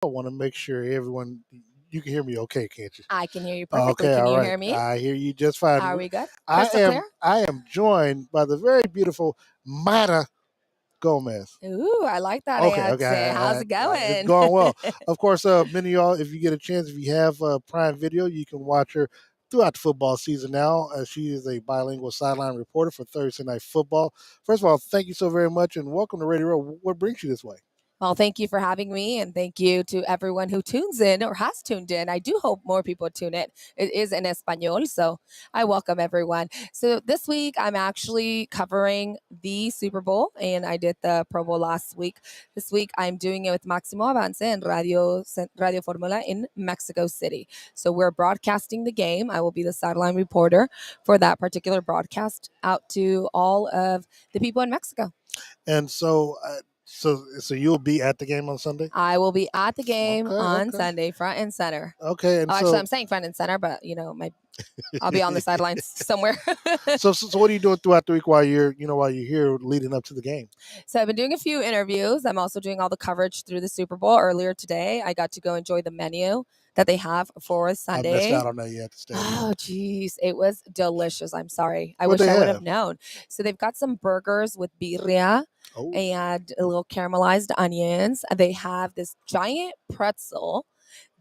I want to make sure everyone, you can hear me okay, can't you? I can hear you perfectly. Okay, Can all you right. hear me? I hear you just fine. Are we good? I Crystal clear? am joined by the very beautiful Mayra Gomez. Ooh, I like that Okay, okay, accent. How's it it's going? going well. Of course, many of y'all, if you get a chance, if you have Prime Video, you can watch her throughout the football season now. She is a bilingual sideline reporter for Thursday Night Football. First of all, thank you so very much, and welcome to Radio Row. What brings you this way? Well, thank you for having me, and thank you to everyone who tunes in or has tuned in. I do hope more people tune in. It is in Espanol, so I welcome everyone. So this week, I'm actually covering the Super Bowl, and I did the Pro Bowl last week. This week, I'm doing it with Máximo Avance and Radio Formula in Mexico City. So we're broadcasting the game. I will be the sideline reporter for that particular broadcast out to all of the people in Mexico. And so you'll be at the game on Sunday. I will be at the game Okay, on okay, Sunday, front and center. okay. And Oh, actually, so, I'm saying front and center, but I'll be on the sidelines somewhere. so what are you doing throughout the week while you're here leading up to the game? So I've been doing a few interviews. I'm also doing all the coverage through the Super Bowl. Earlier today, I got to go enjoy the menu that they have for Sunday. I missed out on that yet. Oh, geez. It was delicious. I'm sorry. I What wish they I would have? have known. So they've got some burgers with birria Oh, and a little caramelized onions. They have this giant pretzel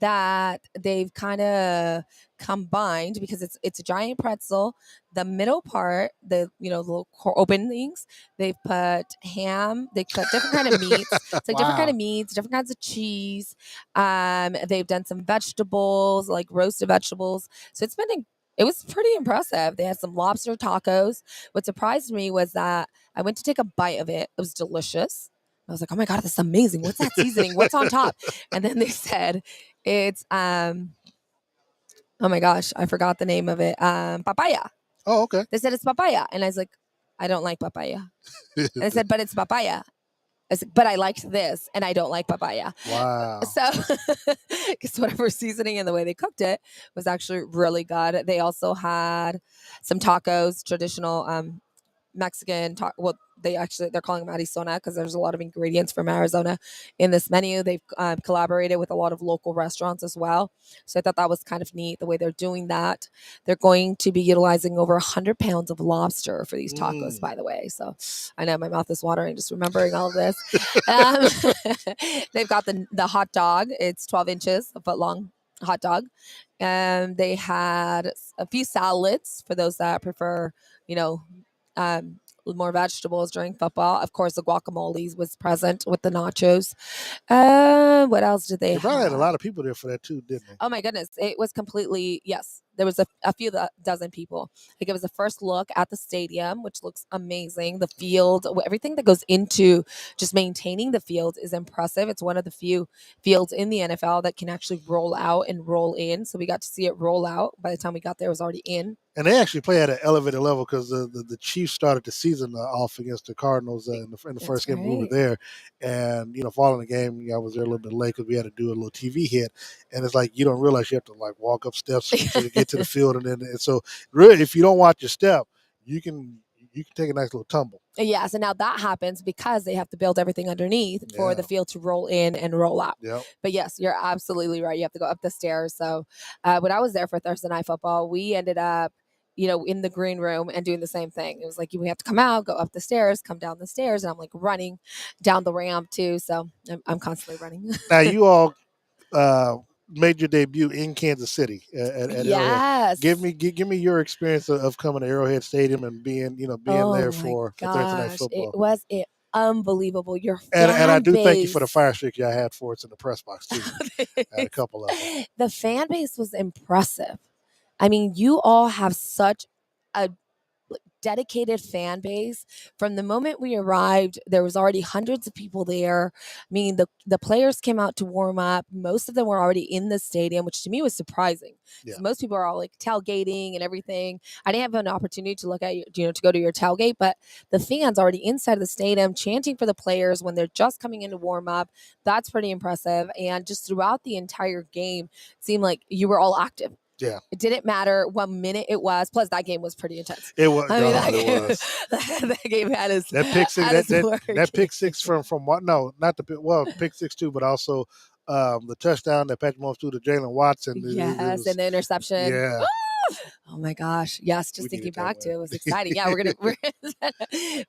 that they've kind of combined because it's a giant pretzel. The middle part, the little openings, they've put ham. They put different kind of meats. It's like different kind wow. of meats, different kinds of cheese. They've done some vegetables, like roasted vegetables. So it was pretty impressive. They had some lobster tacos. What surprised me was that I went to take a bite of it. It was delicious. I was like, oh my God, this is amazing. What's that seasoning? What's on top? And then they said it's oh my gosh, I forgot the name of it. Papaya. Oh, okay. They said it's papaya. And I was like, I don't like papaya. And they said, but it's papaya. I said, but I liked this and I don't like papaya. Wow. So because whatever seasoning and the way they cooked it was actually really good. They also had some tacos, traditional Mexican well, they're calling them Arizona because there's a lot of ingredients from Arizona in this menu. They've collaborated with a lot of local restaurants as well. So I thought that was kind of neat the way they're doing that. They're going to be utilizing over 100 pounds of lobster for these tacos, by the way. So I know my mouth is watering just remembering all of this. They've got the hot dog. It's 12 inches, a foot long hot dog. And they had a few salads for those that prefer, more vegetables during football. Of course, the guacamole was present with the nachos. What else did they They probably had a have? lot of people there for that too, didn't they? Oh my goodness. It was completely, yes. There was a few dozen people. Like it was a first look at the stadium, which looks amazing. The field, everything that goes into just maintaining the field is impressive. It's one of the few fields in the NFL that can actually roll out and roll in. So we got to see it roll out. By the time we got there, it was already in. And they actually play at an elevated level because the Chiefs started the season off against the Cardinals in the first game we were there. And, following the game, I was there a little bit late because we had to do a little TV hit. And it's like you don't realize you have to walk up steps to get to the field. And so really, if you don't watch your step, you can take a nice little tumble. Yes, and now that happens because they have to build everything underneath for the field to roll in and roll out. Yep. But yes, you're absolutely right. You have to go up the stairs. So when I was there for Thursday Night Football, we ended up in the green room and doing the same thing. It was like we have to come out, go up the stairs, come down the stairs, and I'm like running down the ramp too. So I'm constantly running. Now you all made your debut in Kansas City at yes. Arrowhead. Give me your experience of coming to Arrowhead Stadium and being there for Thursday Night Football. It was unbelievable. And I do thank you for the fire stick y'all had for us in the press box too. I had a couple of them. The fan base was impressive. I mean, you all have such a dedicated fan base. From the moment we arrived, there was already hundreds of people there. I mean, the players came out to warm up. Most of them were already in the stadium, which to me was surprising. Yeah. So most people are all tailgating and everything. I didn't have an opportunity to look at to go to your tailgate, but the fans already inside the stadium chanting for the players when they're just coming in to warm up. That's pretty impressive. And just throughout the entire game, it seemed like you were all active. Yeah. It didn't matter what minute it was. Plus, that game was pretty intense. It was. I mean, that game had us. That pick six. That pick six from what? No, not the pick. Well, pick 6 too, but also The touchdown that Patrick Mahomes threw to Jalen Watson. Yes, and the interception. Yeah. Oh my gosh. Yes, just thinking back to it was exciting. Yeah,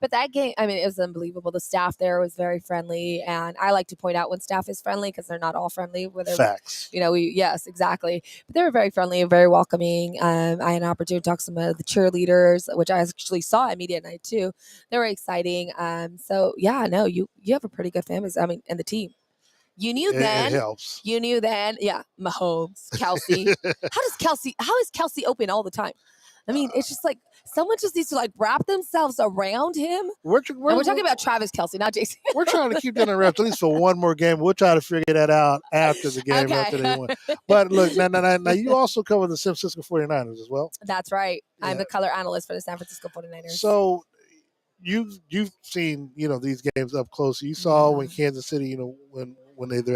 but that game, I mean, it was unbelievable. The staff there was very friendly. And I like to point out when staff is friendly because they're not all friendly. Facts. Yes, exactly. But they were very friendly and very welcoming. I had an opportunity to talk to some of the cheerleaders, which I actually saw at media night too. They were exciting. So yeah, no, you have a pretty good fan base. I mean, and the team. You knew then. It helps. You knew then. Yeah, Mahomes, Kelsey. How is Kelsey open all the time? I mean, it's just like someone just needs to like wrap themselves around him. We're talking about Travis Kelsey, not Jason. We're trying to keep that in wraps at least for one more game. We'll try to figure that out after the game, after they win. But look, now you also cover the San Francisco 49ers as well. That's right. Yeah. I'm the color analyst for the San Francisco 49ers. So you've seen, these games up close. You saw when Kansas City, when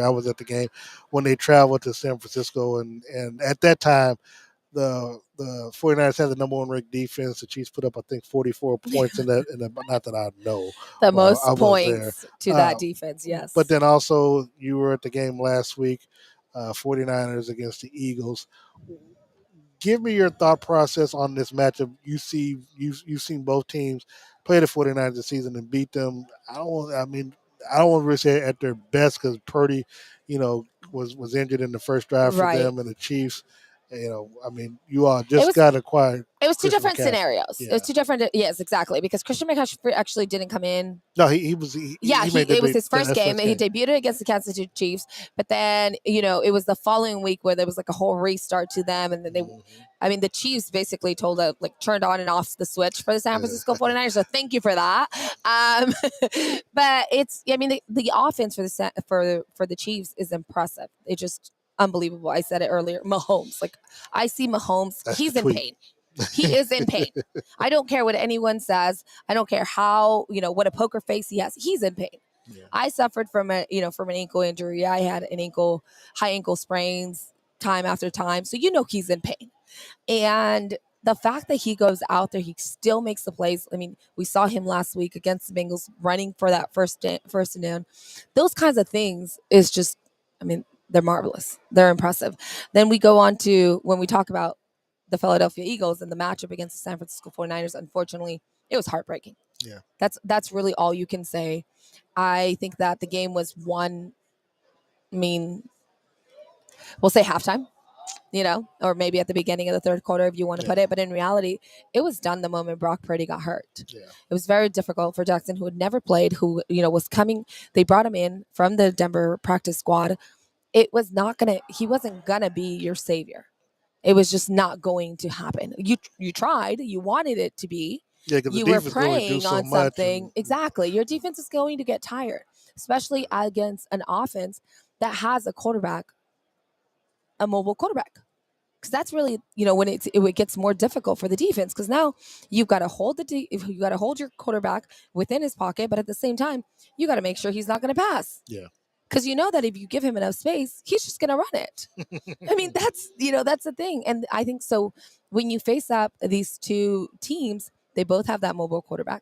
I was at the game, when they traveled to San Francisco, and at that time, the 49ers had the number one ranked defense. The Chiefs put up, I think, 44 points in that. Not that I know the most points to that defense. Yes, but then also you were at the game last week, 49ers against the Eagles. Give me your thought process on this matchup. You've seen both teams play the 49ers this season and beat them. I don't want to really say at their best because Purdy, was injured in the first drive for them, and the Chiefs. You all just got acquired. It was two different scenarios. Yeah. It was two different. Yes, exactly. Because Christian McCaffrey actually didn't come in. No, he was. It was his first game. He debuted against the Kansas City Chiefs, but then it was the following week where there was like a whole restart to them, and then the Chiefs basically turned on and off the switch for the San Francisco 49ers. So thank you for that. But the offense for the Chiefs is impressive. It just unbelievable. I said it earlier. Mahomes. I see Mahomes. He's in pain. He is in pain. I don't care what anyone says. I don't care how, what a poker face he has. He's in pain. Yeah. I suffered from an ankle injury. I had high ankle sprains time after time. So he's in pain. And the fact that he goes out there, he still makes the plays. I mean, we saw him last week against the Bengals running for that first and down. Those kinds of things is just, they're marvelous. They're impressive. Then we go on to when we talk about the Philadelphia Eagles and the matchup against the San Francisco 49ers. Unfortunately, it was heartbreaking. Yeah. That's really all you can say. I think that the game was won, we'll say halftime, or maybe at the beginning of the third quarter if you want to put it. But in reality, it was done the moment Brock Purdy got hurt. Yeah. It was very difficult for Jackson, who had never played, who, was coming. They brought him in from the Denver practice squad. He wasn't going to be your savior. It was just not going to happen. You tried. You wanted it to be. Yeah, because you were preying on something. Exactly. Your defense is going to get tired, especially against an offense that has a mobile quarterback. Because that's really, when it gets more difficult for the defense. Because now you've got to hold your quarterback within his pocket, but at the same time, you got to make sure he's not going to pass. Yeah. Because that if you give him enough space, he's just going to run it. That's the thing. And I think so when you face up these two teams, they both have that mobile quarterback.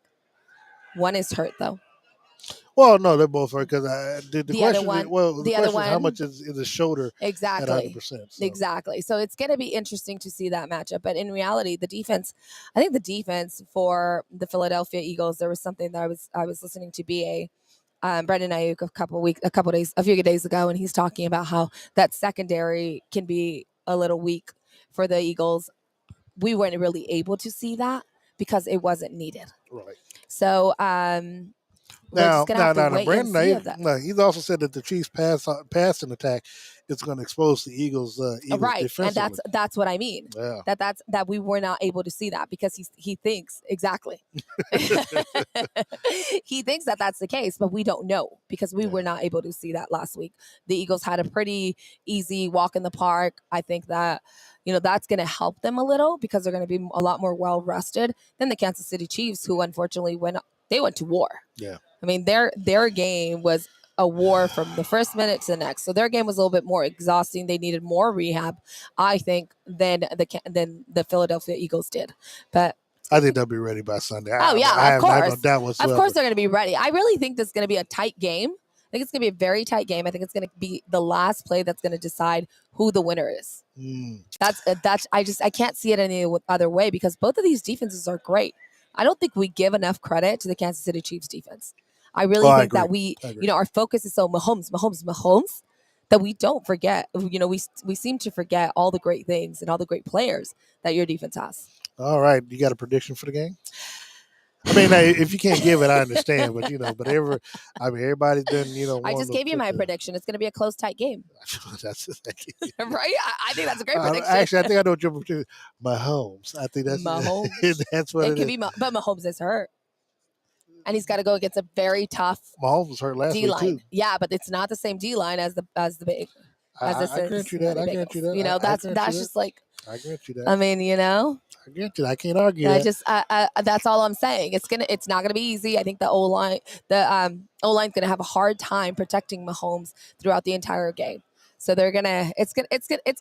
One is hurt, though. Well, no, they're both hurt because the question is how much is his shoulder exactly at 100%. So. Exactly. So it's going to be interesting to see that matchup. But in reality, the defense for the Philadelphia Eagles, there was something that I was listening to BA. Brendan Ayuk a few days ago, and he's talking about how that secondary can be a little weak for the Eagles. We weren't really able to see that because it wasn't needed. Right. So Brandon Ayuk, he's also said that the Chiefs passing attack is going to expose the Eagles defensively. And that's what I mean. Yeah. That we were not able to see that because he thinks exactly. He thinks that that's the case, but we don't know because we were not able to see that last week. The Eagles had a pretty easy walk in the park. I think that that's going to help them a little because they're going to be a lot more well rested than the Kansas City Chiefs, who unfortunately went to war. Yeah. I mean, their game was a war from the first minute to the next. So their game was a little bit more exhausting. They needed more rehab, I think, than the Philadelphia Eagles did. But I think they'll be ready by Sunday. Oh, yeah, of course. I have no doubt whatsoever. Of course they're going to be ready. I really think this is going to be a tight game. think it's going to be a very tight game. I think it's going to be the last play that's going to decide who the winner is. That's I can't see it any other way because both of these defenses are great. I don't think we give enough credit to the Kansas City Chiefs defense. I really think that we, our focus is so Mahomes, that we don't forget. We seem to forget all the great things and all the great players that your defense has. All right, you got a prediction for the game? I mean, if you can't give it, I understand, but everybody's been, I just gave you my prediction. It's going to be a close, tight game. That's right. I think that's a great prediction. Actually, I think I know what your prediction. Mahomes. I think that's Mahomes. That's what it could be. But Mahomes is hurt, and he's got to go against a very tough. Mahomes was hurt last week too. Yeah, but it's not the same D line as the big. I grant you that. I grant you that. That's just like. I grant you that. I mean, I grant you that. I can't argue that. That's all I'm saying. It's not gonna be easy. I think the O-line, O-line's gonna have a hard time protecting Mahomes throughout the entire game. So it's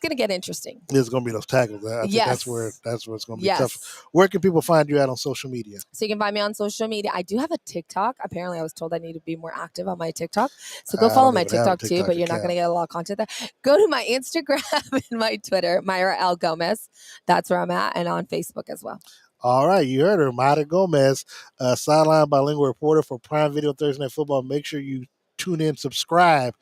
gonna get interesting. There's gonna be those tackles. I think that's where it's gonna be tough. Where can people find you at on social media? So you can find me on social media. I do have a TikTok. Apparently, I was told I need to be more active on my TikTok. So go follow my TikTok too. But you're not gonna get a lot of content there. Go to my Instagram and my Twitter, Mayra L. Gomez. That's where I'm at, and on Facebook as well. All right, you heard her, Mayra Gomez, sideline bilingual reporter for Prime Video Thursday Night Football. Make sure you tune in, subscribe.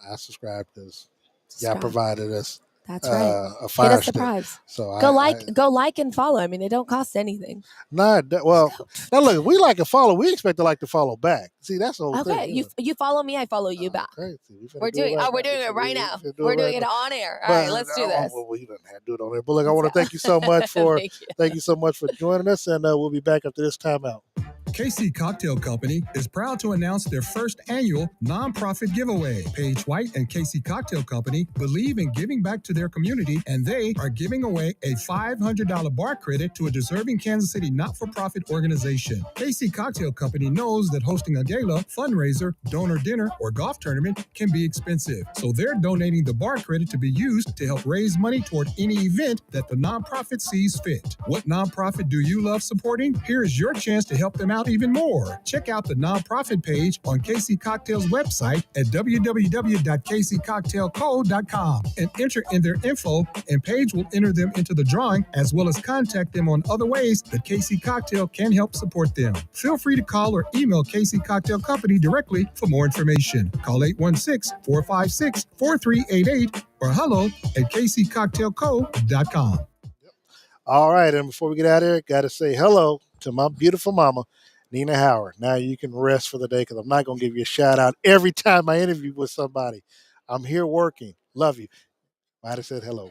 I subscribe because y'all provided us. That's right. A fire Hit us surprise. So go like and follow. I mean, it don't cost anything. Nah, well, now look, we like and follow. We expect to like to follow back. See, that's the whole thing. Okay, you follow me, I follow you back. Okay. We're doing it right now. We're doing it on air. All right, let's do this. Well, you don't have to do it on air. But look, I want to thank you so much for thank you so much for joining us, and we'll be back after this timeout. KC Cocktail Company is proud to announce their first annual nonprofit giveaway. Paige White and KC Cocktail Company believe in giving back to their community, and they are giving away a $500 bar credit to a deserving Kansas City not-for-profit organization. KC Cocktail Company knows that hosting a gala, fundraiser, donor dinner, or golf tournament can be expensive, so they're donating the bar credit to be used to help raise money toward any event that the nonprofit sees fit. What nonprofit do you love supporting? Here's your chance to help them out even more. Check out the nonprofit page on KC Cocktail's website at www.kccocktailco.com and enter in their info, and Paige will enter them into the drawing, as well as contact them on other ways that KC Cocktail can help support them. Feel free to call or email KC Cocktail Company directly for more information. Call 816-456-4388 or hello@kccocktailco.com. All right, and before we get out of here, got to say hello to my beautiful mama, Nina Howard. Now you can rest for the day because I'm not going to give you a shout out every time I interview with somebody. I'm here working. Love you. Might have said hello.